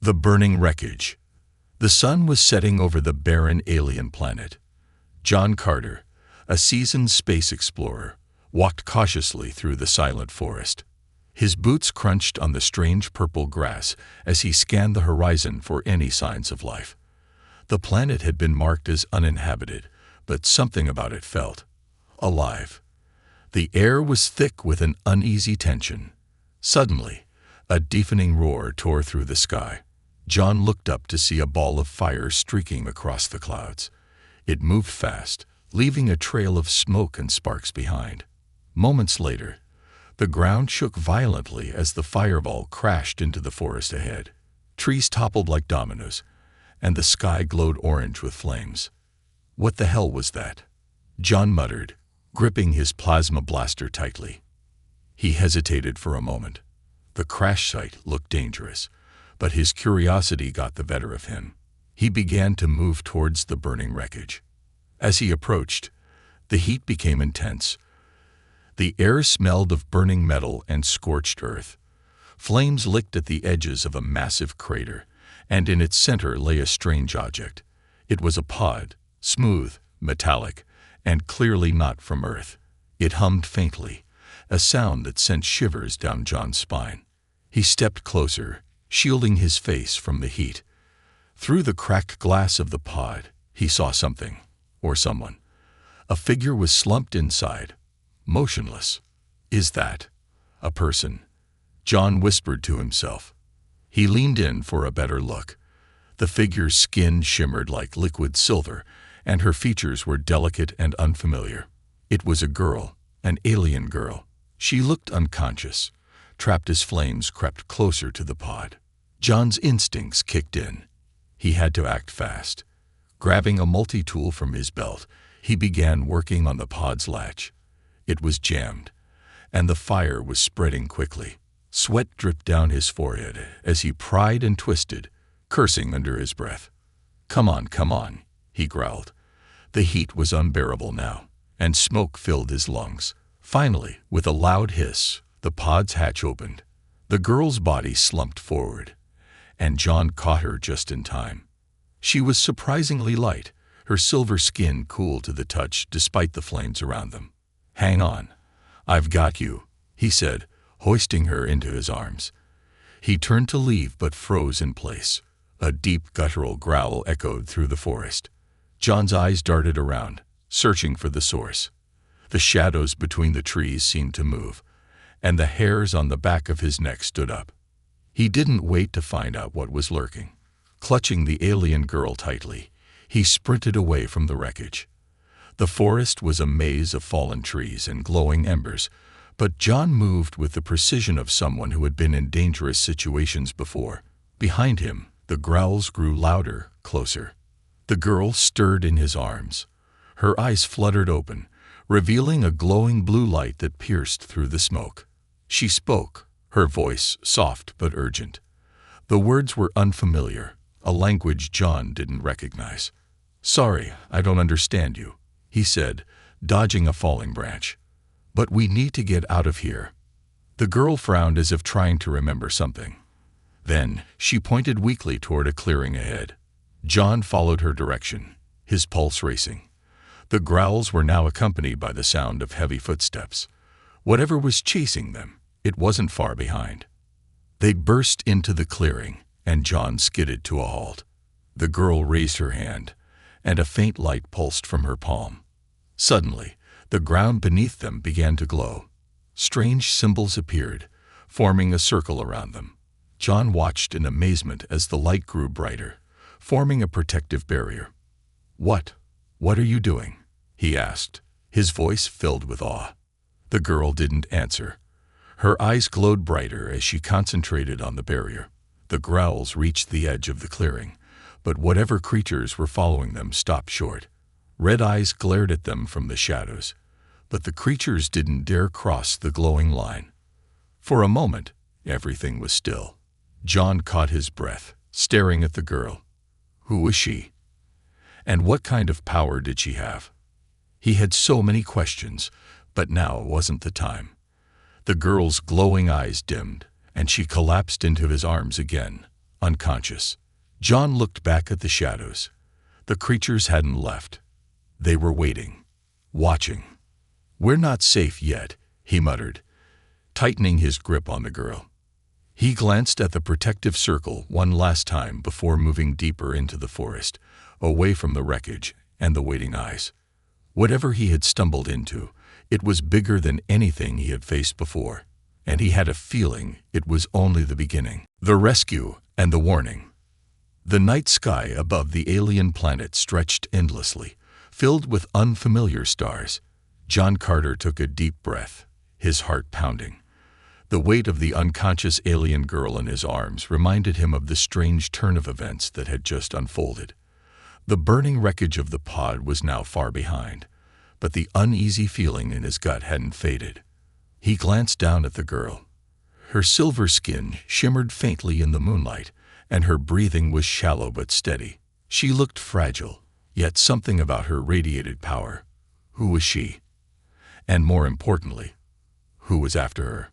The burning wreckage. The sun was setting over the barren alien planet. John Carter, a seasoned space explorer, walked cautiously through the silent forest. His boots crunched on the strange purple grass as he scanned the horizon for any signs of life. The planet had been marked as uninhabited, but something about it felt alive. The air was thick with an uneasy tension. Suddenly, a deafening roar tore through the sky. John looked up to see a ball of fire streaking across the clouds. It moved fast, leaving a trail of smoke and sparks behind. Moments later, the ground shook violently as the fireball crashed into the forest ahead. Trees toppled like dominoes, and the sky glowed orange with flames. What the hell was that? John muttered, gripping his plasma blaster tightly. He hesitated for a moment. The crash site looked dangerous, but his curiosity got the better of him. He began to move towards the burning wreckage. As he approached, the heat became intense. The air smelled of burning metal and scorched earth. Flames licked at the edges of a massive crater, and in its center lay a strange object. It was a pod, smooth, metallic, and clearly not from Earth. It hummed faintly, a sound that sent shivers down John's spine. He stepped closer, shielding his face from the heat. Through the cracked glass of the pod, he saw something, or someone. A figure was slumped inside, motionless. Is that a person? John whispered to himself. He leaned in for a better look. The figure's skin shimmered like liquid silver, and her features were delicate and unfamiliar. It was a girl, an alien girl. She looked unconscious, trapped as flames crept closer to the pod. John's instincts kicked in. He had to act fast. Grabbing a multi-tool from his belt, he began working on the pod's latch. It was jammed, and the fire was spreading quickly. Sweat dripped down his forehead as he pried and twisted, cursing under his breath. Come on, he growled. The heat was unbearable now, and smoke filled his lungs. Finally, with a loud hiss, the pod's hatch opened. The girl's body slumped forward, and John caught her just in time. She was surprisingly light, her silver skin cool to the touch despite the flames around them. Hang on, I've got you, he said, hoisting her into his arms. He turned to leave but froze in place. A deep guttural growl echoed through the forest. John's eyes darted around, searching for the source. The shadows between the trees seemed to move, and the hairs on the back of his neck stood up. He didn't wait to find out what was lurking. Clutching the alien girl tightly, he sprinted away from the wreckage. The forest was a maze of fallen trees and glowing embers, but John moved with the precision of someone who had been in dangerous situations before. Behind him, the growls grew louder, closer. The girl stirred in his arms. Her eyes fluttered open, revealing a glowing blue light that pierced through the smoke. She spoke, her voice soft but urgent. The words were unfamiliar, a language John didn't recognize. Sorry, I don't understand you, he said, dodging a falling branch. But we need to get out of here. The girl frowned as if trying to remember something. Then she pointed weakly toward a clearing ahead. John followed her direction, his pulse racing. The growls were now accompanied by the sound of heavy footsteps. Whatever was chasing them, it wasn't far behind. They burst into the clearing, and John skidded to a halt. The girl raised her hand, and a faint light pulsed from her palm. Suddenly, the ground beneath them began to glow. Strange symbols appeared, forming a circle around them. John watched in amazement as the light grew brighter, forming a protective barrier. What are you doing?" he asked, his voice filled with awe. The girl didn't answer. Her eyes glowed brighter as she concentrated on the barrier. The growls reached the edge of the clearing, but whatever creatures were following them stopped short. Red eyes glared at them from the shadows, but the creatures didn't dare cross the glowing line. For a moment, everything was still. John caught his breath, staring at the girl. Who was she? And what kind of power did she have? He had so many questions, but now wasn't the time. The girl's glowing eyes dimmed, and she collapsed into his arms again, unconscious. John looked back at the shadows. The creatures hadn't left. They were waiting, watching. "We're not safe yet," he muttered, tightening his grip on the girl. He glanced at the protective circle one last time before moving deeper into the forest, away from the wreckage and the waiting eyes. Whatever he had stumbled into, it was bigger than anything he had faced before, and he had a feeling it was only the beginning. The rescue and the warning. The night sky above the alien planet stretched endlessly, filled with unfamiliar stars. John Carter took a deep breath, his heart pounding. The weight of the unconscious alien girl in his arms reminded him of the strange turn of events that had just unfolded. The burning wreckage of the pod was now far behind, but the uneasy feeling in his gut hadn't faded. He glanced down at the girl. Her silver skin shimmered faintly in the moonlight, and her breathing was shallow but steady. She looked fragile, yet something about her radiated power. Who was she? And more importantly, who was after her?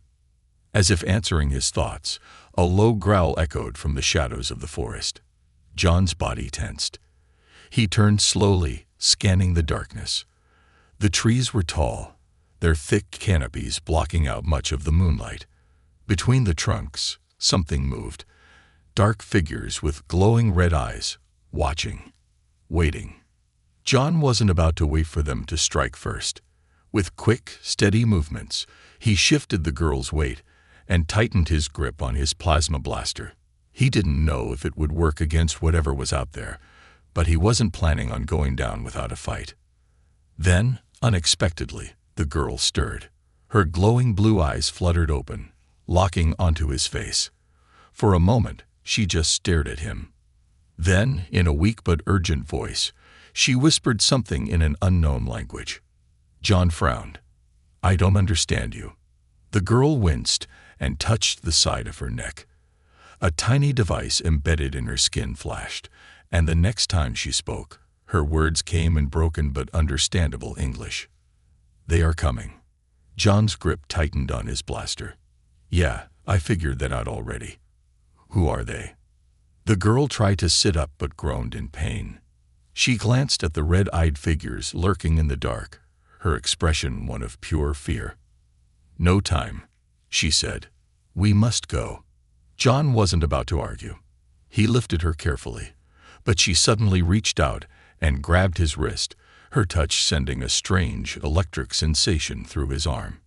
As if answering his thoughts, a low growl echoed from the shadows of the forest. John's body tensed. He turned slowly, scanning the darkness. The trees were tall, their thick canopies blocking out much of the moonlight. Between the trunks, something moved. Dark figures with glowing red eyes, watching, waiting. John wasn't about to wait for them to strike first. With quick, steady movements, he shifted the girl's weight and tightened his grip on his plasma blaster. He didn't know if it would work against whatever was out there, but he wasn't planning on going down without a fight. Then, unexpectedly, the girl stirred. Her glowing blue eyes fluttered open, locking onto his face. For a moment, she just stared at him. Then, in a weak but urgent voice, she whispered something in an unknown language. John frowned. "I don't understand you." The girl winced and touched the side of her neck. A tiny device embedded in her skin flashed, and the next time she spoke, her words came in broken but understandable English. "They are coming." John's grip tightened on his blaster. "Yeah, I figured that out already." "Who are they?" The girl tried to sit up but groaned in pain. She glanced at the red-eyed figures lurking in the dark, her expression one of pure fear. "No time," she said. "We must go." John wasn't about to argue. He lifted her carefully, but she suddenly reached out and grabbed his wrist, her touch sending a strange, electric sensation through his arm.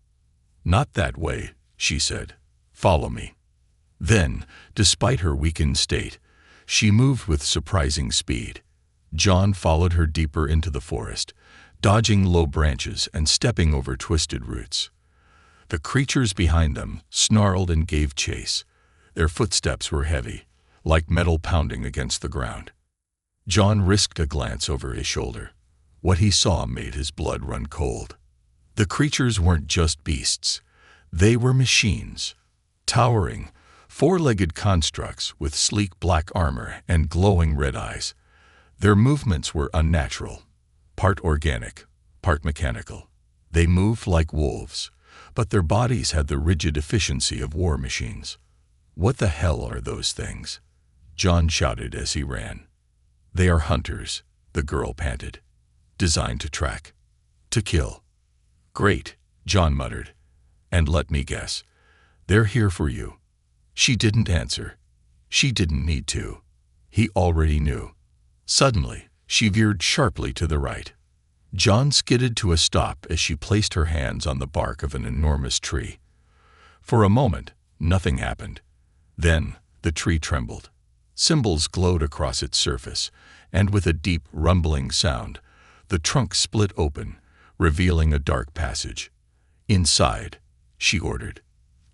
"Not that way," she said. "Follow me." Then, despite her weakened state, she moved with surprising speed. John followed her deeper into the forest, dodging low branches and stepping over twisted roots. The creatures behind them snarled and gave chase. Their footsteps were heavy, like metal pounding against the ground. John risked a glance over his shoulder. What he saw made his blood run cold. The creatures weren't just beasts. They were machines. Towering, four-legged constructs with sleek black armor and glowing red eyes. Their movements were unnatural, part organic, part mechanical. They moved like wolves, but their bodies had the rigid efficiency of war machines. "What the hell are those things?" John shouted as he ran. "They are hunters," the girl panted. "Designed to track, to kill." "Great," John muttered. "And let me guess, they're here for you." She didn't answer. She didn't need to. He already knew. Suddenly, she veered sharply to the right. John skidded to a stop as she placed her hands on the bark of an enormous tree. For a moment, nothing happened. Then, the tree trembled. Symbols glowed across its surface, and with a deep, rumbling sound, the trunk split open, revealing a dark passage. "Inside," she ordered.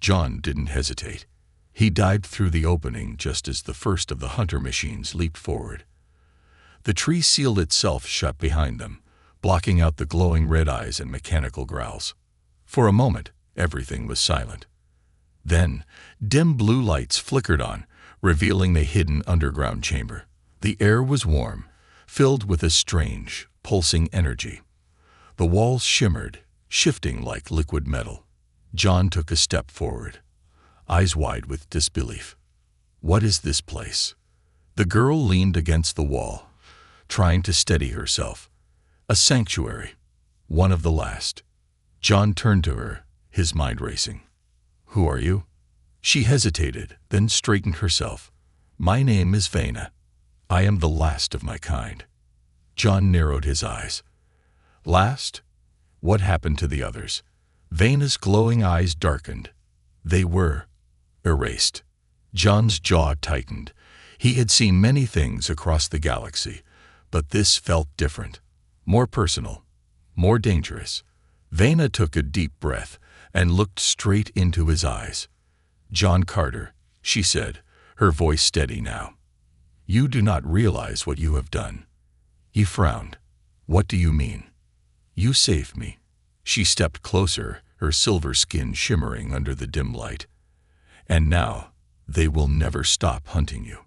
John didn't hesitate. He dived through the opening just as the first of the hunter machines leaped forward. The tree sealed itself shut behind them, blocking out the glowing red eyes and mechanical growls. For a moment, everything was silent. Then, dim blue lights flickered on, revealing the hidden underground chamber. The air was warm, filled with a strange, pulsing energy. The walls shimmered, shifting like liquid metal. John took a step forward, eyes wide with disbelief. What is this place? The girl leaned against the wall, trying to steady herself. A sanctuary. One of the last. John turned to her, his mind racing. Who are you? She hesitated, then straightened herself. My name is Vena. I am the last of my kind. John narrowed his eyes. Last? What happened to the others? Vena's glowing eyes darkened. They were erased. John's jaw tightened. He had seen many things across the galaxy, but this felt different, more personal, more dangerous. Vena took a deep breath and looked straight into his eyes. John Carter, she said, her voice steady now. You do not realize what you have done. He frowned. What do you mean? You saved me. She stepped closer, her silver skin shimmering under the dim light. And now, they will never stop hunting you.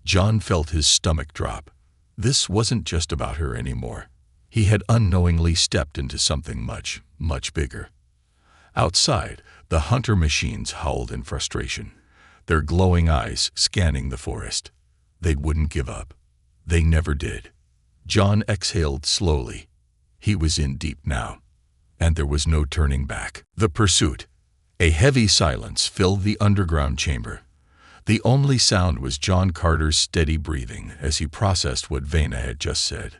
John felt his stomach drop. This wasn't just about her anymore. He had unknowingly stepped into something much, much bigger. Outside, the hunter machines howled in frustration, their glowing eyes scanning the forest. They wouldn't give up. They never did. John exhaled slowly. He was in deep now, and there was no turning back. The pursuit. A heavy silence filled the underground chamber. The only sound was John Carter's steady breathing as he processed what Vena had just said.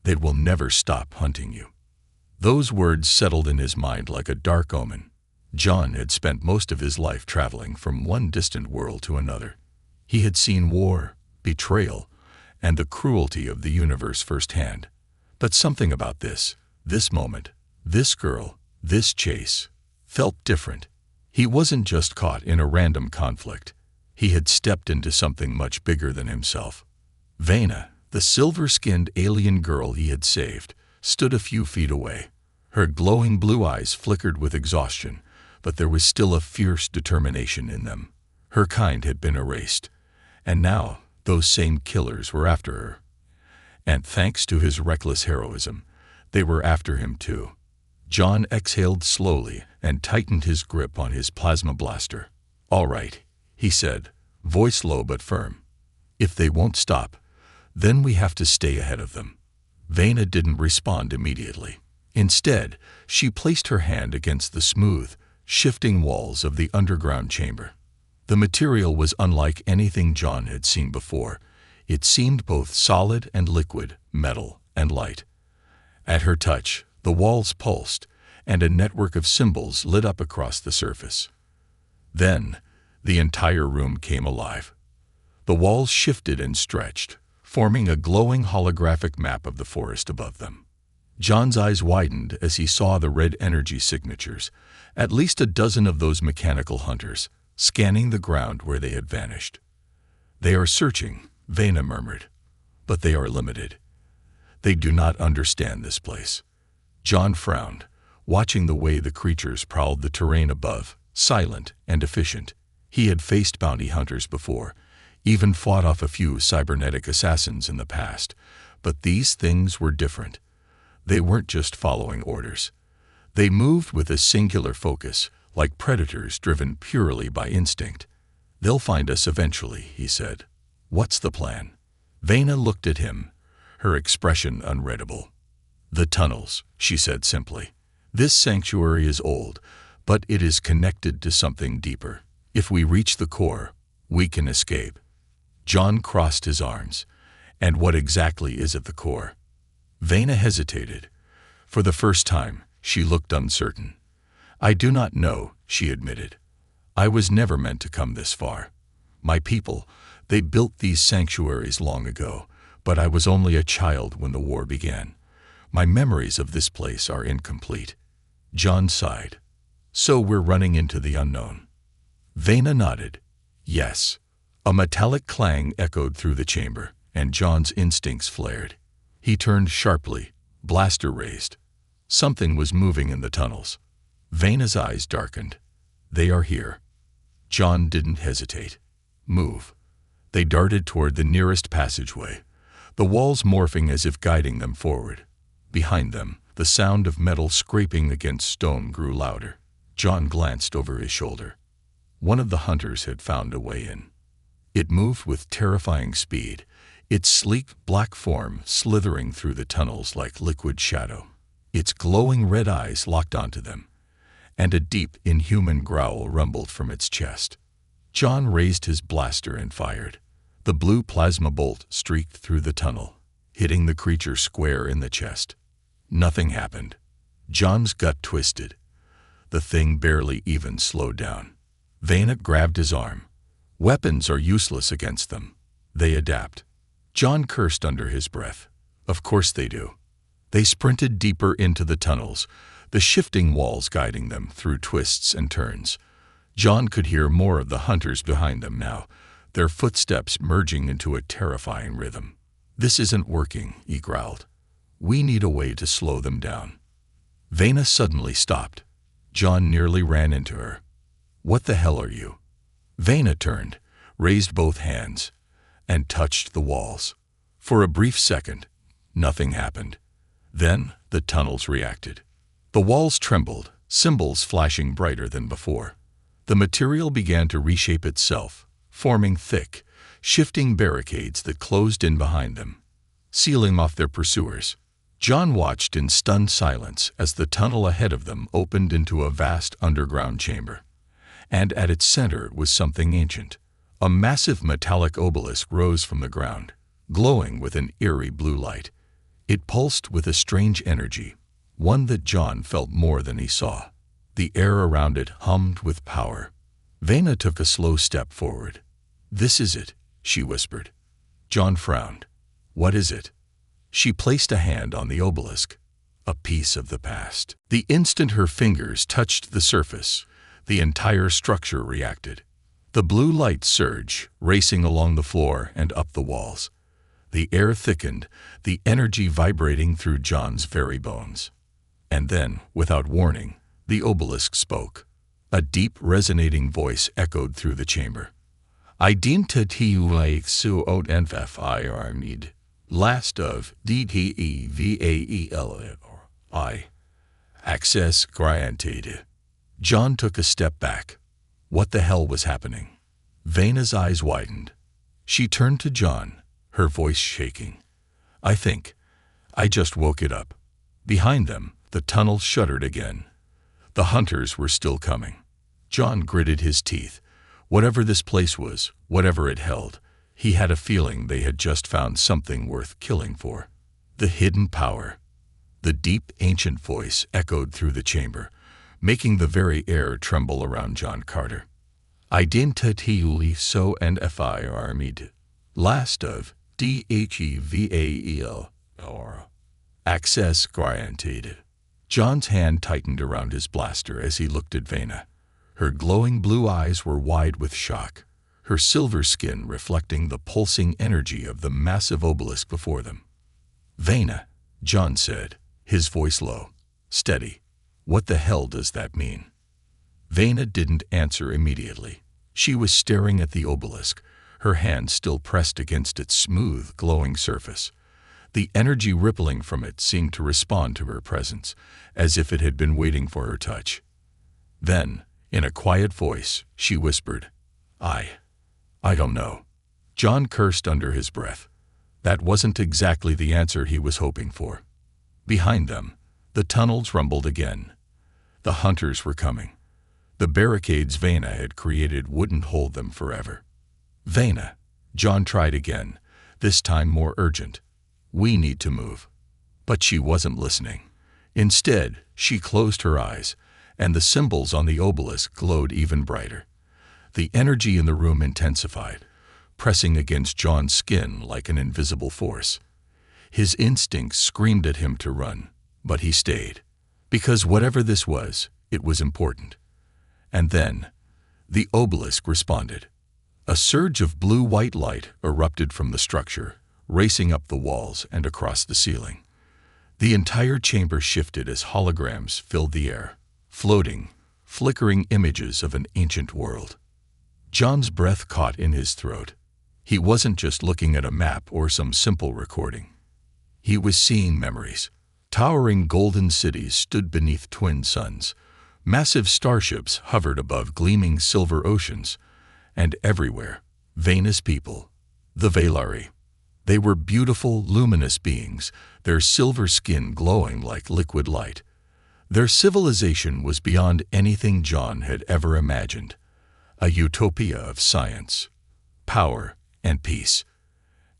They will never stop hunting you. Those words settled in his mind like a dark omen. John had spent most of his life traveling from one distant world to another. He had seen war, betrayal, and the cruelty of the universe firsthand. But something about this moment, this girl, this chase, felt different. He wasn't just caught in a random conflict. He had stepped into something much bigger than himself. Vena, the silver-skinned alien girl he had saved, stood a few feet away. Her glowing blue eyes flickered with exhaustion, but there was still a fierce determination in them. Her kind had been erased, and now those same killers were after her. And thanks to his reckless heroism, they were after him too. John exhaled slowly and tightened his grip on his plasma blaster. All right, he said, voice low but firm. If they won't stop, then we have to stay ahead of them. Vena didn't respond immediately. Instead, she placed her hand against the smooth, shifting walls of the underground chamber. The material was unlike anything John had seen before. It seemed both solid and liquid, metal and light. At her touch, the walls pulsed, and a network of symbols lit up across the surface. Then, the entire room came alive. The walls shifted and stretched, forming a glowing holographic map of the forest above them. John's eyes widened as he saw the red energy signatures, at least a dozen of those mechanical hunters, scanning the ground where they had vanished. They are searching, Vena murmured, but they are limited. They do not understand this place. John frowned, watching the way the creatures prowled the terrain above, silent and efficient. He had faced bounty hunters before, even fought off a few cybernetic assassins in the past, but these things were different. They weren't just following orders. They moved with a singular focus, like predators driven purely by instinct. They'll find us eventually, he said. What's the plan? Vena looked at him, her expression unreadable. The tunnels, she said simply. This sanctuary is old, but it is connected to something deeper. If we reach the core, we can escape. John crossed his arms. And what exactly is at the core? Vena hesitated. For the first time, she looked uncertain. I do not know, she admitted. I was never meant to come this far. My people, they built these sanctuaries long ago, but I was only a child when the war began. My memories of this place are incomplete. John sighed. So we're running into the unknown. Vena nodded. Yes. A metallic clang echoed through the chamber, and John's instincts flared. He turned sharply, blaster raised. Something was moving in the tunnels. Vena's eyes darkened. They are here. John didn't hesitate. Move. They darted toward the nearest passageway, the walls morphing as if guiding them forward. Behind them, the sound of metal scraping against stone grew louder. John glanced over his shoulder. One of the hunters had found a way in. It moved with terrifying speed, its sleek black form slithering through the tunnels like liquid shadow. Its glowing red eyes locked onto them, and a deep, inhuman growl rumbled from its chest. John raised his blaster and fired. The blue plasma bolt streaked through the tunnel, hitting the creature square in the chest. Nothing happened. John's gut twisted. The thing barely even slowed down. Vena grabbed his arm. Weapons are useless against them. They adapt. John cursed under his breath. Of course they do. They sprinted deeper into the tunnels, the shifting walls guiding them through twists and turns. John could hear more of the hunters behind them now, their footsteps merging into a terrifying rhythm. "This isn't working," he growled. "We need a way to slow them down." Vena suddenly stopped. John nearly ran into her. "What the hell are you?" Vena turned, raised both hands, and touched the walls. For a brief second, nothing happened. Then the tunnels reacted. The walls trembled, symbols flashing brighter than before. The material began to reshape itself, forming thick, shifting barricades that closed in behind them, sealing off their pursuers. John watched in stunned silence as the tunnel ahead of them opened into a vast underground chamber. And at its center was something ancient. A massive metallic obelisk rose from the ground, glowing with an eerie blue light. It pulsed with a strange energy, one that John felt more than he saw. The air around it hummed with power. Vena took a slow step forward. "This is it," she whispered. John frowned. "What is it?" She placed a hand on the obelisk. A piece of the past. The instant her fingers touched the surface, the entire structure reacted. The blue light surged, racing along the floor and up the walls. The air thickened, the energy vibrating through John's very bones. And then, without warning, the obelisk spoke. A deep, resonating voice echoed through the chamber. "Identity su ot NFI need. Last of DTEVAELI. Access granted." John took a step back. What the hell was happening? Vena's eyes widened. She turned to John, her voice shaking. I just woke it up." Behind them, the tunnel shuddered again. The hunters were still coming. John gritted his teeth. Whatever this place was, whatever it held, he had a feeling they had just found something worth killing for. The hidden power. The deep, ancient voice echoed through the chamber, making the very air tremble around John Carter. "Identity so and FIR need. Last of DHEVAEL. Access granted." John's hand tightened around his blaster as he looked at Vena. Her glowing blue eyes were wide with shock, her silver skin reflecting the pulsing energy of the massive obelisk before them. "Vena," John said, his voice low, steady. "What the hell does that mean?" Vena didn't answer immediately. She was staring at the obelisk, her hand still pressed against its smooth, glowing surface. The energy rippling from it seemed to respond to her presence, as if it had been waiting for her touch. Then, in a quiet voice, she whispered, I don't know." John cursed under his breath. That wasn't exactly the answer he was hoping for. Behind them, the tunnels rumbled again. The hunters were coming. The barricades Vena had created wouldn't hold them forever. "Vena," John tried again, this time more urgent. "We need to move." But she wasn't listening. Instead, she closed her eyes, and the symbols on the obelisk glowed even brighter. The energy in the room intensified, pressing against John's skin like an invisible force. His instincts screamed at him to run, but he stayed. Because whatever this was, it was important. And then, the obelisk responded. A surge of blue-white light erupted from the structure, racing up the walls and across the ceiling. The entire chamber shifted as holograms filled the air, floating, flickering images of an ancient world. John's breath caught in his throat. He wasn't just looking at a map or some simple recording. He was seeing memories. Towering golden cities stood beneath twin suns. Massive starships hovered above gleaming silver oceans. And everywhere, Venus people, the Velari. They were beautiful, luminous beings, their silver skin glowing like liquid light. Their civilization was beyond anything John had ever imagined, a utopia of science, power, and peace.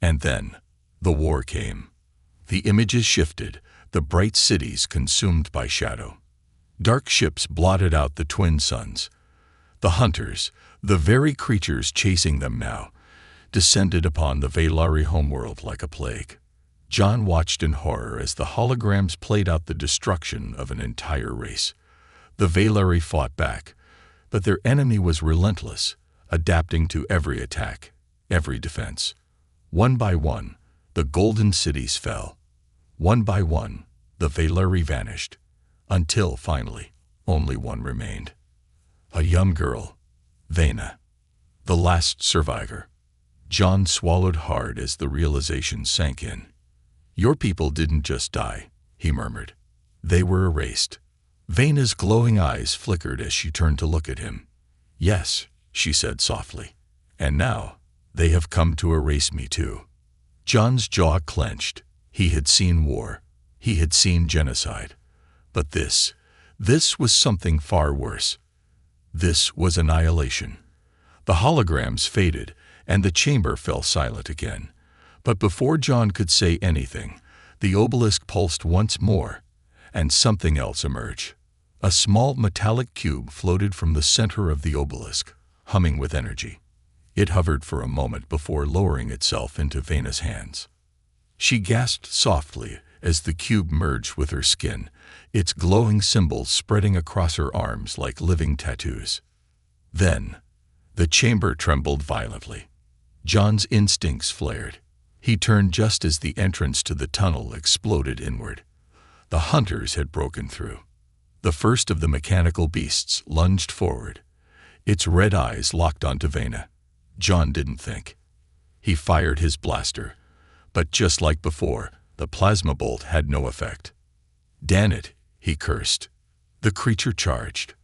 And then, the war came. The images shifted, the bright cities consumed by shadow. Dark ships blotted out the twin suns. The hunters, the very creatures chasing them now, descended upon the Velari homeworld like a plague. John watched in horror as the holograms played out the destruction of an entire race. The Velari fought back, but their enemy was relentless, adapting to every attack, every defense. One by one, the golden cities fell. One by one, the Velari vanished, until finally, only one remained. A young girl, Vena, the last survivor. John swallowed hard as the realization sank in. Your people didn't just die, he murmured. They were erased. Vena's glowing eyes flickered as she turned to look at him. Yes, she said softly. And now, they have come to erase me too. John's jaw clenched. He had seen war. He had seen genocide. But this was something far worse. This was annihilation. The holograms faded, and the chamber fell silent again. But before John could say anything, the obelisk pulsed once more, and something else emerged. A small metallic cube floated from the center of the obelisk, humming with energy. It hovered for a moment before lowering itself into Vena's hands. She gasped softly as the cube merged with her skin, its glowing symbols spreading across her arms like living tattoos. Then, the chamber trembled violently. John's instincts flared. He turned just as the entrance to the tunnel exploded inward. The hunters had broken through. The first of the mechanical beasts lunged forward. Its red eyes locked onto Vena. John didn't think. He fired his blaster. But just like before, the plasma bolt had no effect. Damn it, he cursed. The creature charged.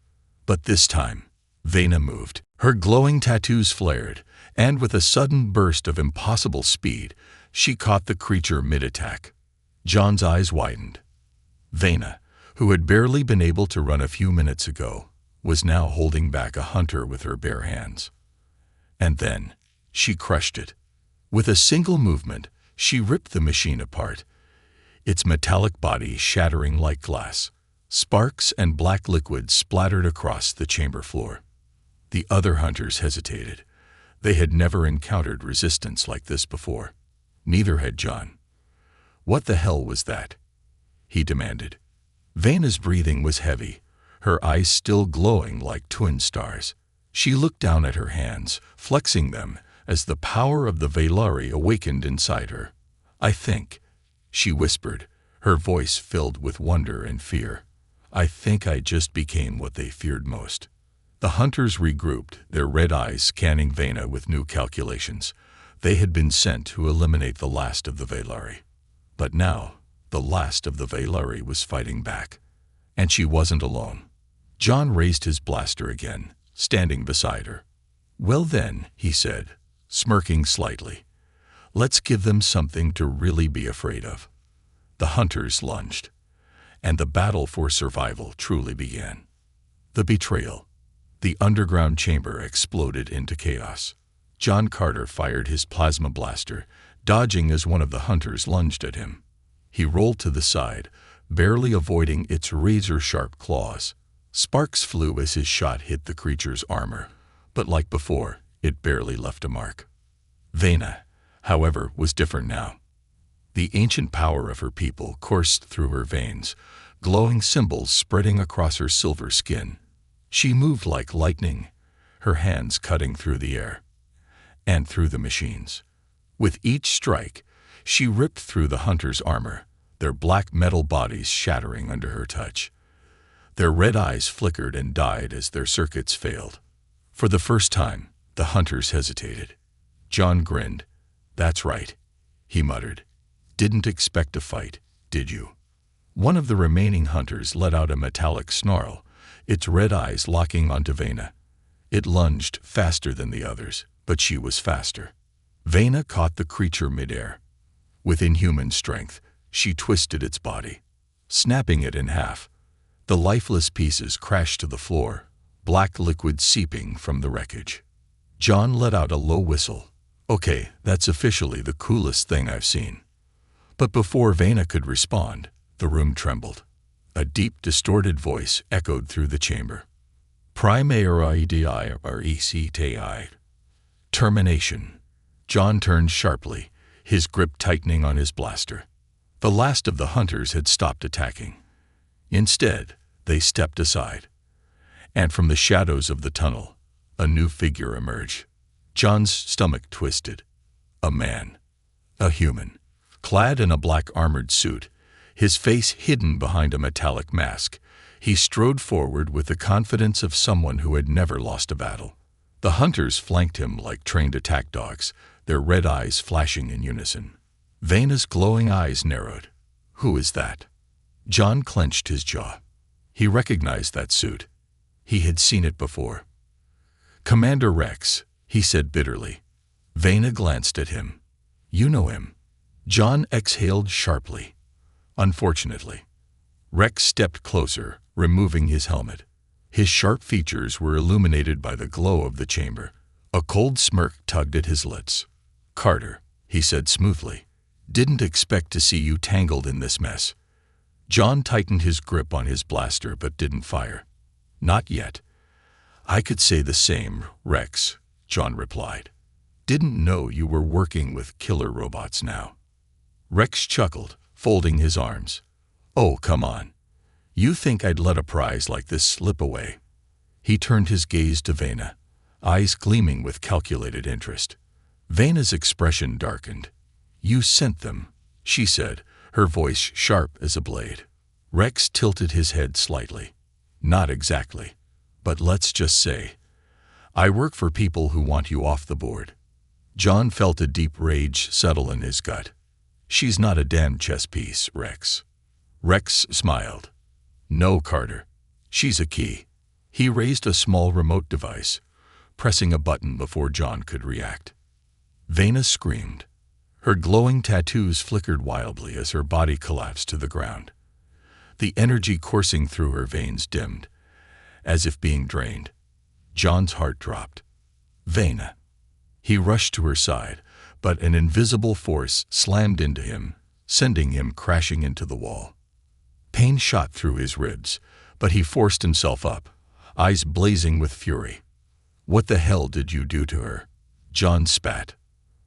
But this time, Vena moved. Her glowing tattoos flared, and with a sudden burst of impossible speed, she caught the creature mid-attack. John's eyes widened. Vena, who had barely been able to run a few minutes ago, was now holding back a hunter with her bare hands. And then, she crushed it. With a single movement, she ripped the machine apart, its metallic body shattering like glass. Sparks and black liquid splattered across the chamber floor. The other hunters hesitated. They had never encountered resistance like this before. Neither had John. What the hell was that? He demanded. Vena's breathing was heavy, her eyes still glowing like twin stars. She looked down at her hands, flexing them as the power of the Velari awakened inside her. I think, she whispered, her voice filled with wonder and fear. I think I just became what they feared most. The hunters regrouped, their red eyes scanning Vena with new calculations. They had been sent to eliminate the last of the Velari. But now, the last of the Velari was fighting back. And she wasn't alone. John raised his blaster again, standing beside her. Well then, he said, smirking slightly. Let's give them something to really be afraid of. The hunters lunged. And the battle for survival truly began. The betrayal. The underground chamber exploded into chaos. John Carter fired his plasma blaster, dodging as one of the hunters lunged at him. He rolled to the side, barely avoiding its razor-sharp claws. Sparks flew as his shot hit the creature's armor, but like before, it barely left a mark. Vena, however, was different now. The ancient power of her people coursed through her veins, glowing symbols spreading across her silver skin. She moved like lightning, her hands cutting through the air and through the machines. With each strike, she ripped through the hunters' armor, their black metal bodies shattering under her touch. Their red eyes flickered and died as their circuits failed. For the first time, the hunters hesitated. John grinned. That's right, he muttered. Didn't expect a fight, did you? One of the remaining hunters let out a metallic snarl, its red eyes locking onto Vena. It lunged faster than the others, but she was faster. Vena caught the creature midair. With inhuman strength, she twisted its body, snapping it in half. The lifeless pieces crashed to the floor, black liquid seeping from the wreckage. John let out a low whistle. Okay, that's officially the coolest thing I've seen. But before Vena could respond, the room trembled. A deep, distorted voice echoed through the chamber. Primaridii. Termination. John turned sharply, his grip tightening on his blaster. The last of the hunters had stopped attacking. Instead, they stepped aside. And from the shadows of the tunnel, a new figure emerged. John's stomach twisted. A man. A human. Clad in a black armored suit, his face hidden behind a metallic mask, he strode forward with the confidence of someone who had never lost a battle. The hunters flanked him like trained attack dogs, their red eyes flashing in unison. Vena's glowing eyes narrowed. Who is that? John clenched his jaw. He recognized that suit. He had seen it before. Commander Rex, he said bitterly. Vena glanced at him. You know him. John exhaled sharply. Unfortunately. Rex stepped closer, removing his helmet. His sharp features were illuminated by the glow of the chamber. A cold smirk tugged at his lips. Carter, he said smoothly, didn't expect to see you tangled in this mess. John tightened his grip on his blaster but didn't fire. Not yet. I could say the same, Rex, John replied. Didn't know you were working with killer robots now. Rex chuckled, folding his arms. Oh, come on. You think I'd let a prize like this slip away? He turned his gaze to Vena, eyes gleaming with calculated interest. Vena's expression darkened. You sent them, she said, her voice sharp as a blade. Rex tilted his head slightly. Not exactly, but let's just say, I work for people who want you off the board. John felt a deep rage settle in his gut. She's not a damn chess piece, Rex. Rex smiled. No, Carter. She's a key. He raised a small remote device, pressing a button before John could react. Vena screamed. Her glowing tattoos flickered wildly as her body collapsed to the ground. The energy coursing through her veins dimmed, as if being drained. John's heart dropped. Vena. He rushed to her side, but an invisible force slammed into him, sending him crashing into the wall. Pain shot through his ribs, but he forced himself up, eyes blazing with fury. What the hell did you do to her? John spat.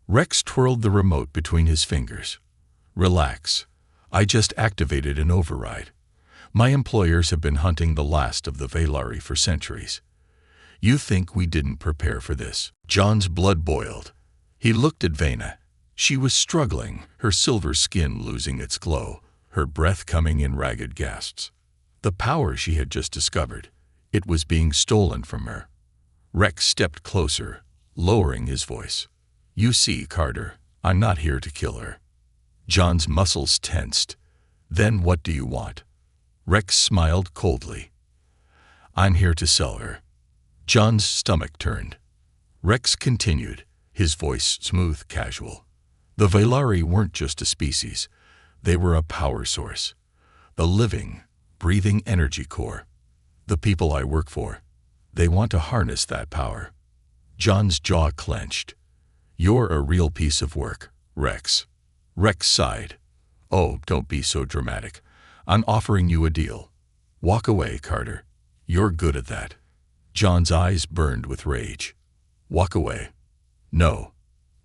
Rex twirled the remote between his fingers. Relax. I just activated an override. My employers have been hunting the last of the Velari for centuries. You think we didn't prepare for this? John's blood boiled. He looked at Vena. She was struggling, her silver skin losing its glow, her breath coming in ragged gasps. The power she had just discovered, it was being stolen from her. Rex stepped closer, lowering his voice. You see, Carter, I'm not here to kill her. John's muscles tensed. Then what do you want? Rex smiled coldly. I'm here to sell her. John's stomach turned. Rex continued, his voice smooth, casual. The Velari weren't just a species. They were a power source. The living, breathing energy core. The people I work for, they want to harness that power. John's jaw clenched. You're a real piece of work, Rex. Rex sighed. Oh, don't be so dramatic. I'm offering you a deal. Walk away, Carter. You're good at that. John's eyes burned with rage. Walk away. No.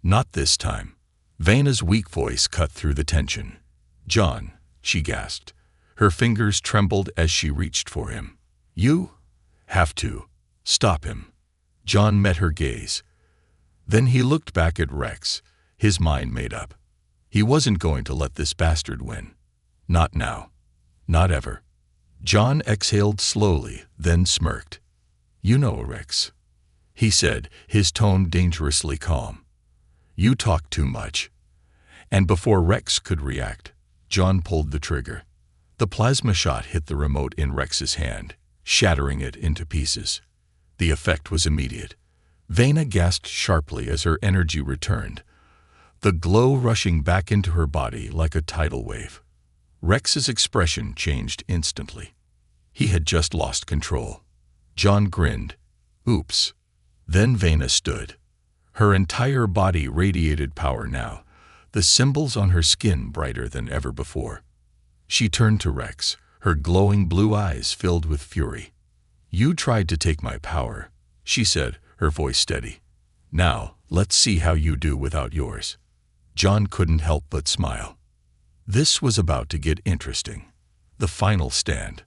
Not this time. Vena's weak voice cut through the tension. John, she gasped. Her fingers trembled as she reached for him. You have to stop him. John met her gaze. Then he looked back at Rex, his mind made up. He wasn't going to let this bastard win. Not now. Not ever. John exhaled slowly, then smirked. You know, Rex, he said, his tone dangerously calm. You talk too much. And before Rex could react, John pulled the trigger. The plasma shot hit the remote in Rex's hand, shattering it into pieces. The effect was immediate. Vena gasped sharply as her energy returned, the glow rushing back into her body like a tidal wave. Rex's expression changed instantly. He had just lost control. John grinned. Oops. Then Vena stood. Her entire body radiated power now, the symbols on her skin brighter than ever before. She turned to Rex, her glowing blue eyes filled with fury. "You tried to take my power," she said, her voice steady. "Now, let's see how you do without yours." John couldn't help but smile. This was about to get interesting. The final stand.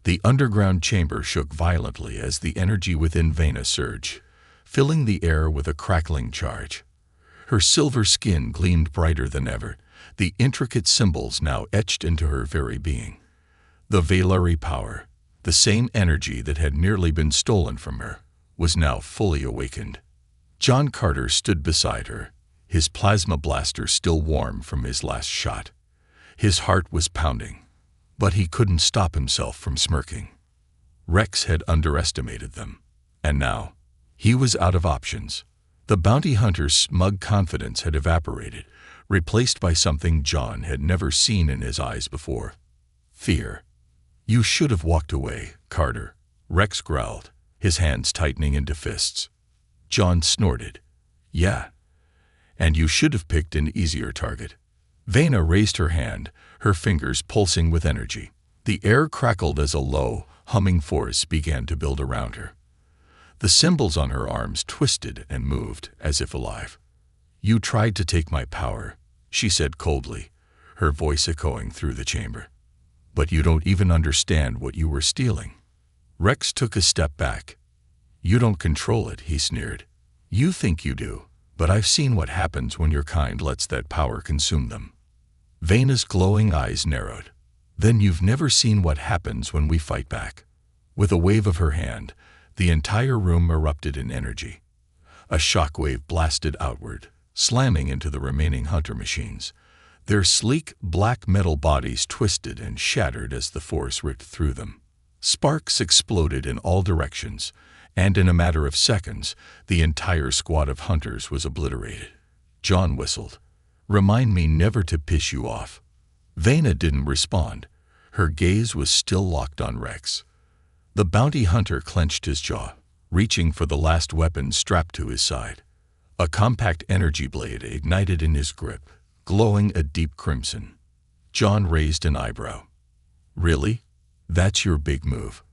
The underground chamber shook violently as the energy within Vena surged, filling the air with a crackling charge. Her silver skin gleamed brighter than ever, the intricate symbols now etched into her very being. The Valari power, the same energy that had nearly been stolen from her, was now fully awakened. John Carter stood beside her, his plasma blaster still warm from his last shot. His heart was pounding, but he couldn't stop himself from smirking. Rex had underestimated them, and now he was out of options. The bounty hunter's smug confidence had evaporated, replaced by something John had never seen in his eyes before. Fear. "You should have walked away, Carter," Rex growled, his hands tightening into fists. John snorted. "Yeah, and you should have picked an easier target." Vena raised her hand, her fingers pulsing with energy. The air crackled as a low, humming force began to build around her. The symbols on her arms twisted and moved as if alive. "You tried to take my power," she said coldly, her voice echoing through the chamber. "But you don't even understand what you were stealing." Rex took a step back. "You don't control it," he sneered. "You think you do, but I've seen what happens when your kind lets that power consume them." Vena's glowing eyes narrowed. "Then you've never seen what happens when we fight back." With a wave of her hand, the entire room erupted in energy. A shockwave blasted outward, slamming into the remaining hunter machines. Their sleek, black metal bodies twisted and shattered as the force ripped through them. Sparks exploded in all directions, and in a matter of seconds, the entire squad of hunters was obliterated. John whistled. "Remind me never to piss you off." Vena didn't respond. Her gaze was still locked on Rex. The bounty hunter clenched his jaw, reaching for the last weapon strapped to his side. A compact energy blade ignited in his grip, glowing a deep crimson. John raised an eyebrow. "Really? That's your big move?"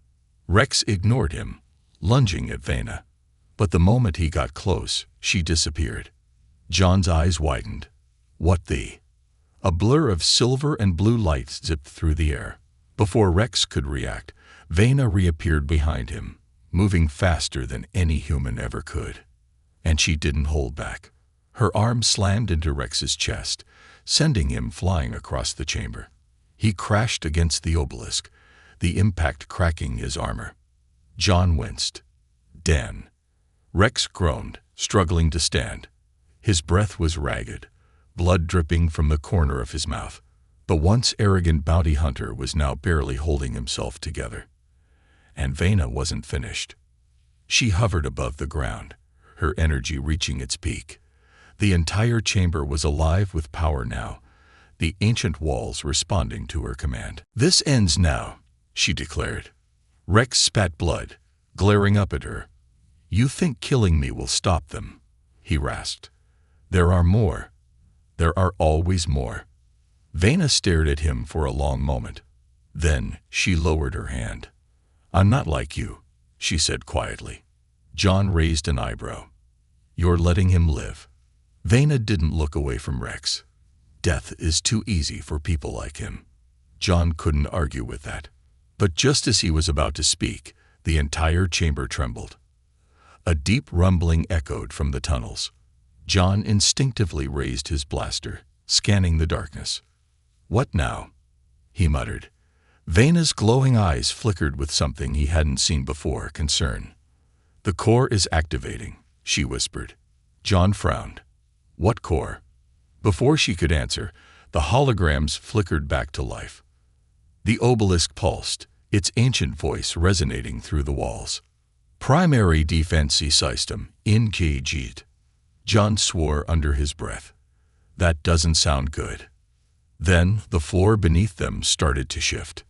Rex ignored him, lunging at Vena. But the moment he got close, she disappeared. John's eyes widened. "What the?" A blur of silver and blue light zipped through the air. Before Rex could react, Vena reappeared behind him, moving faster than any human ever could. And she didn't hold back. Her arm slammed into Rex's chest, sending him flying across the chamber. He crashed against the obelisk, the impact cracking his armor. John winced. "Dan." Rex groaned, struggling to stand. His breath was ragged, blood dripping from the corner of his mouth. The once arrogant bounty hunter was now barely holding himself together. And Vena wasn't finished. She hovered above the ground, her energy reaching its peak. The entire chamber was alive with power now, the ancient walls responding to her command. "This ends now," she declared. Rex spat blood, glaring up at her. "You think killing me will stop them?" he rasped. "There are more. There are always more." Vena stared at him for a long moment. Then she lowered her hand. "I'm not like you," she said quietly. John raised an eyebrow. "You're letting him live." Vena didn't look away from Rex. Death is too easy for people like him. John couldn't argue with that. But just as he was about to speak, the entire chamber trembled. A deep rumbling echoed from the tunnels. John instinctively raised his blaster, scanning the darkness. "What now?" he muttered. Vena's glowing eyes flickered with something he hadn't seen before, concern. "The core is activating," she whispered. John frowned. "What core?" Before she could answer, the holograms flickered back to life. The obelisk pulsed, its ancient voice resonating through the walls. Primary defense system engaged. John swore under his breath. That doesn't sound good. Then the floor beneath them started to shift.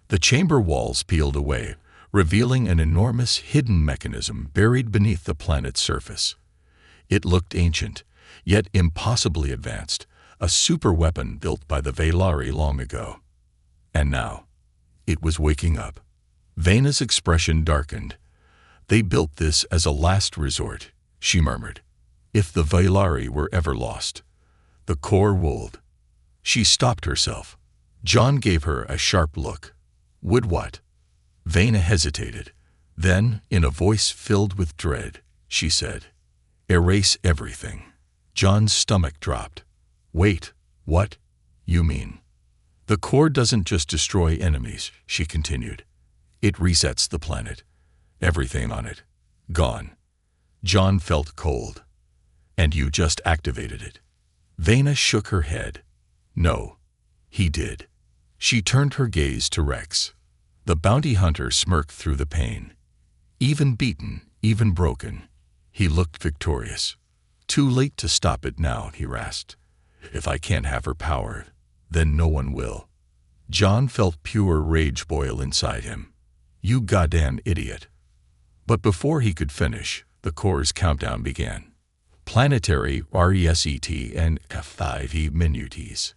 The chamber walls peeled away, revealing an enormous hidden mechanism buried beneath the planet's surface. It looked ancient, yet impossibly advanced, a superweapon built by the Valari long ago. And now, it was waking up. Vena's expression darkened. They built this as a last resort, she murmured. If the Valari were ever lost. The core rolled. She stopped herself. John gave her a sharp look. Would what? Vena hesitated. Then, in a voice filled with dread, she said, Erase everything. John's stomach dropped. Wait, what? You mean? The core doesn't just destroy enemies, she continued. It resets the planet. Everything on it. Gone. John felt cold. And you just activated it. Vena shook her head. No. He did. She turned her gaze to Rex. The bounty hunter smirked through the pain. Even beaten, even broken, he looked victorious. Too late to stop it now, he rasped. If I can't have her power, then no one will. John felt pure rage boil inside him. You goddamn idiot. But before he could finish, the core's countdown began. Planetary reset and HFY minutes.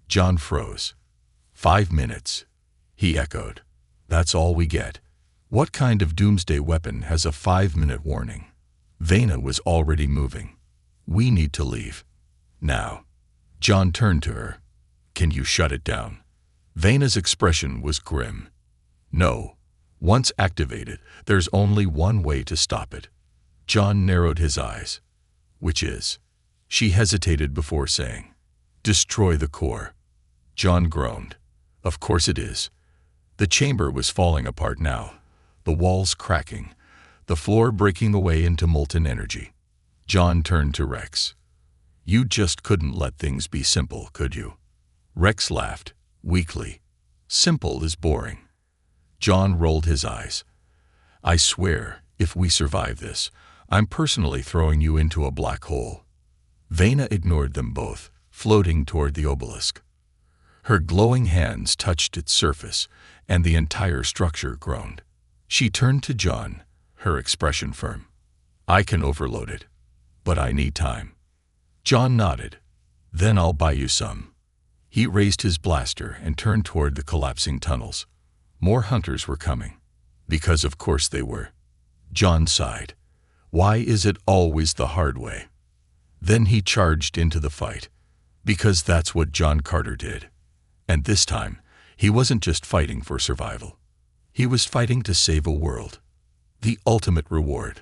John froze. 5 minutes. He echoed. That's all we get. What kind of doomsday weapon has a 5-minute warning? Vena was already moving. We need to leave. Now. John turned to her. Can you shut it down? Vena's expression was grim. No. Once activated, there's only one way to stop it. John narrowed his eyes. Which is? She hesitated before saying. Destroy the core. John groaned. Of course it is. The chamber was falling apart now, the walls cracking, the floor breaking away into molten energy. John turned to Rex. You just couldn't let things be simple, could you? Rex laughed, weakly. Simple is boring. John rolled his eyes. I swear, if we survive this, I'm personally throwing you into a black hole. Vena ignored them both, floating toward the obelisk. Her glowing hands touched its surface, and the entire structure groaned. She turned to John, her expression firm. I can overload it, but I need time. John nodded. Then I'll buy you some. He raised his blaster and turned toward the collapsing tunnels. More hunters were coming. Because of course they were. John sighed. Why is it always the hard way? Then he charged into the fight. Because that's what John Carter did. And this time, he wasn't just fighting for survival. He was fighting to save a world. The ultimate reward.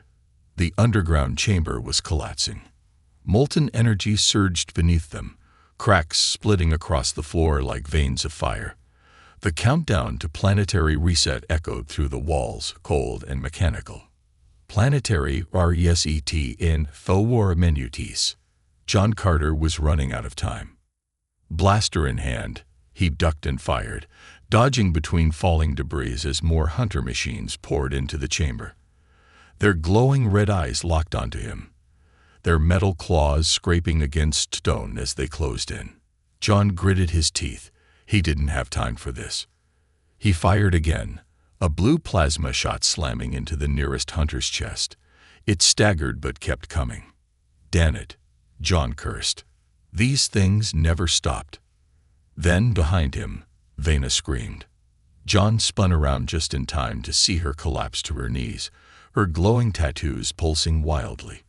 The underground chamber was collapsing. Molten energy surged beneath them, cracks splitting across the floor like veins of fire. The countdown to planetary reset echoed through the walls, cold and mechanical. Planetary reset in 4 minutes. John Carter was running out of time. Blaster in hand, he ducked and fired, dodging between falling debris as more hunter machines poured into the chamber. Their glowing red eyes locked onto him, their metal claws scraping against stone as they closed in. John gritted his teeth. He didn't have time for this. He fired again, a blue plasma shot slamming into the nearest hunter's chest. It staggered but kept coming. Damn it, John cursed. These things never stopped. Then, behind him, Vena screamed. John spun around just in time to see her collapse to her knees, her glowing tattoos pulsing wildly.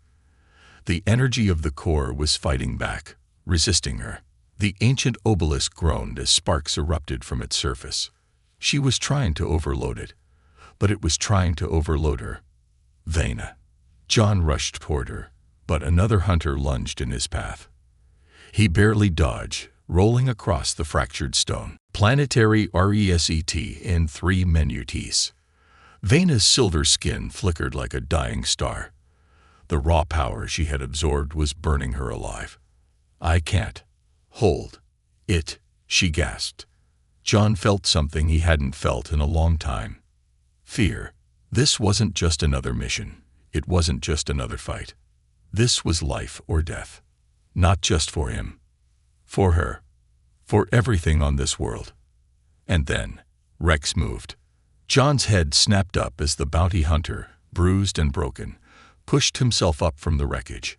The energy of the core was fighting back, resisting her. The ancient obelisk groaned as sparks erupted from its surface. She was trying to overload it, but it was trying to overload her. Vena. John rushed toward her, but another hunter lunged in his path. He barely dodged, rolling across the fractured stone. Planetary reset in 3 minutes. Vena's silver skin flickered like a dying star. The raw power she had absorbed was burning her alive. I can't. Hold. It, she gasped. John felt something he hadn't felt in a long time. Fear. This wasn't just another mission. It wasn't just another fight. This was life or death. Not just for him. For her. For everything on this world. And then, Rex moved. John's head snapped up as the bounty hunter, bruised and broken, pushed himself up from the wreckage.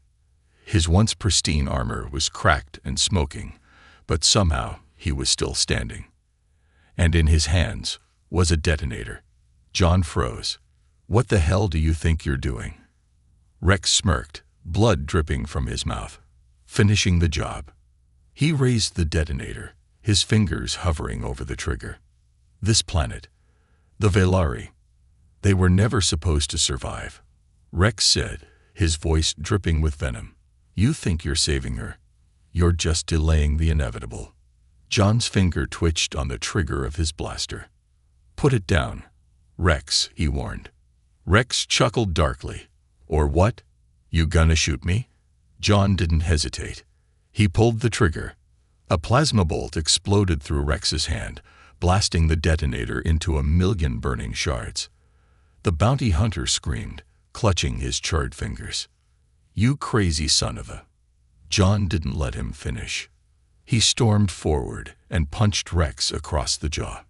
His once pristine armor was cracked and smoking, but somehow he was still standing. And in his hands was a detonator. John froze. "What the hell do you think you're doing?" Rex smirked, blood dripping from his mouth. "Finishing the job." He raised the detonator, his fingers hovering over the trigger. This planet, the Velari, they were never supposed to survive. Rex said, his voice dripping with venom. "You think you're saving her. You're just delaying the inevitable." John's finger twitched on the trigger of his blaster. "Put it down, Rex," he warned. Rex chuckled darkly. "Or what? You gonna shoot me?" John didn't hesitate. He pulled the trigger. A plasma bolt exploded through Rex's hand, blasting the detonator into a million burning shards. The bounty hunter screamed, clutching his charred fingers. "You crazy son of a..." John didn't let him finish. He stormed forward and punched Rex across the jaw.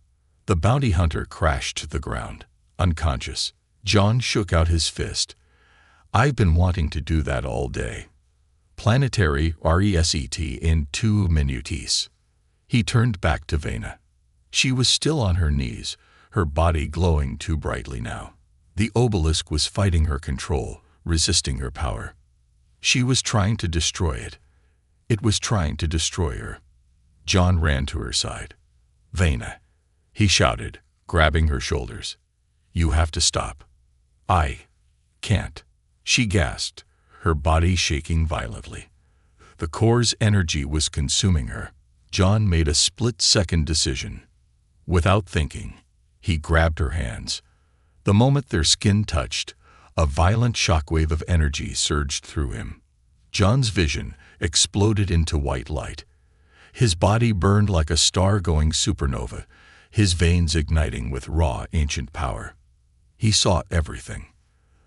The bounty hunter crashed to the ground, unconscious. John shook out his fist. "I've been wanting to do that all day. Planetary reset in 2 minutes. He turned back to Vena. She was still on her knees, her body glowing too brightly now. The obelisk was fighting her control, resisting her power. She was trying to destroy it. It was trying to destroy her. John ran to her side. "Vena," he shouted, grabbing her shoulders. "You have to stop." "I can't," she gasped, her body shaking violently. The core's energy was consuming her. John made a split-second decision. Without thinking, he grabbed her hands. The moment their skin touched, a violent shockwave of energy surged through him. John's vision exploded into white light. His body burned like a star-going supernova, his veins igniting with raw, ancient power. He saw everything.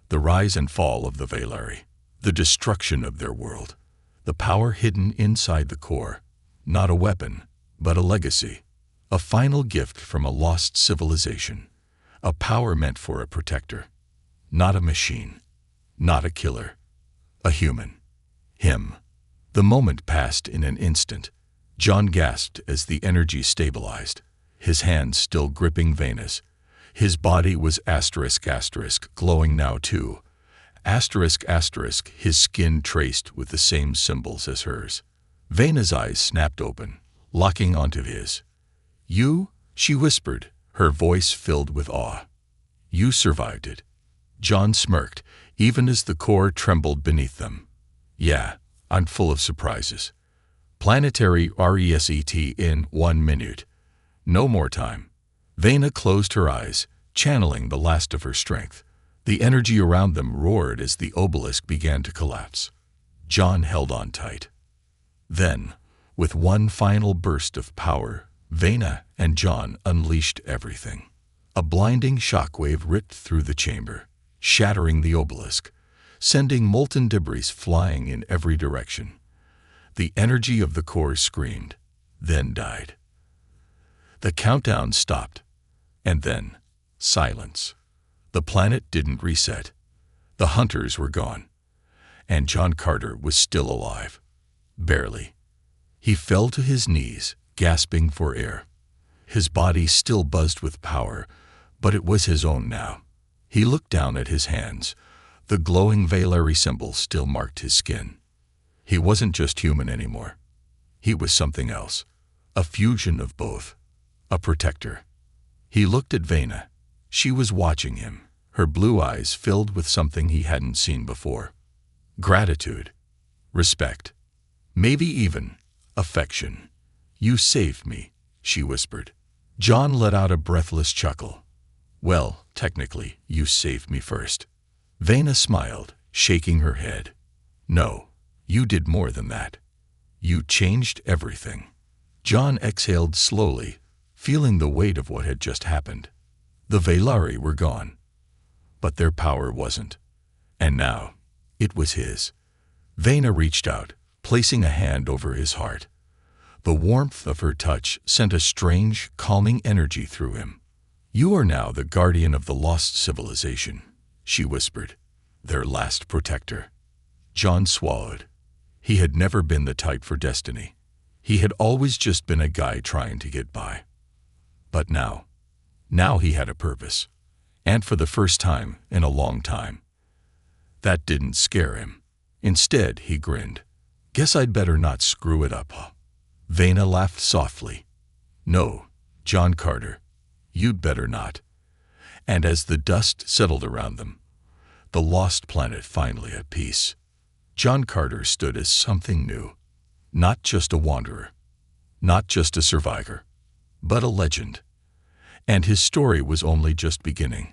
The rise and fall of the Velari, the destruction of their world, the power hidden inside the core, not a weapon, but a legacy, a final gift from a lost civilization, a power meant for a protector, not a machine, not a killer, a human. Him. The moment passed in an instant. John gasped as the energy stabilized, his hands still gripping Vena's. His body was ***, glowing now too. ***, his skin traced with the same symbols as hers. Vena's eyes snapped open, locking onto his. "You?" she whispered, her voice filled with awe. "You survived it." John smirked, even as the core trembled beneath them. "Yeah, I'm full of surprises. Planetary reset in 1 minute. No more time." Vena closed her eyes, channeling the last of her strength. The energy around them roared as the obelisk began to collapse. John held on tight. Then, with one final burst of power, Vena and John unleashed everything. A blinding shockwave ripped through the chamber, shattering the obelisk, sending molten debris flying in every direction. The energy of the core screamed, then died. The countdown stopped, and then silence. The planet didn't reset. The hunters were gone, and John Carter was still alive. Barely. He fell to his knees, gasping for air. His body still buzzed with power, but it was his own now. He looked down at his hands. The glowing Velari symbol still marked his skin. He wasn't just human anymore. He was something else, a fusion of both, a protector. He looked at Vena. She was watching him, her blue eyes filled with something he hadn't seen before. Gratitude, respect, maybe even affection. "You saved me," she whispered. John let out a breathless chuckle. "Well, technically, you saved me first." Vena smiled, shaking her head. "No, you did more than that. You changed everything." John exhaled slowly, feeling the weight of what had just happened. The Velari were gone. but their power wasn't. And now, it was his. Vena reached out, placing a hand over his heart. The warmth of her touch sent a strange, calming energy through him. "You are now the guardian of the lost civilization," she whispered, "their last protector." John swallowed. He had never been the type for destiny. He had always just been a guy trying to get by. But now he had a purpose. And for the first time in a long time. That didn't scare him. Instead, he grinned. "Guess I'd better not screw it up, huh?" Vena laughed softly. "No, John Carter, you'd better not." And as the dust settled around them, the lost planet finally at peace, John Carter stood as something new. Not just a wanderer, not just a survivor, but a legend. And his story was only just beginning.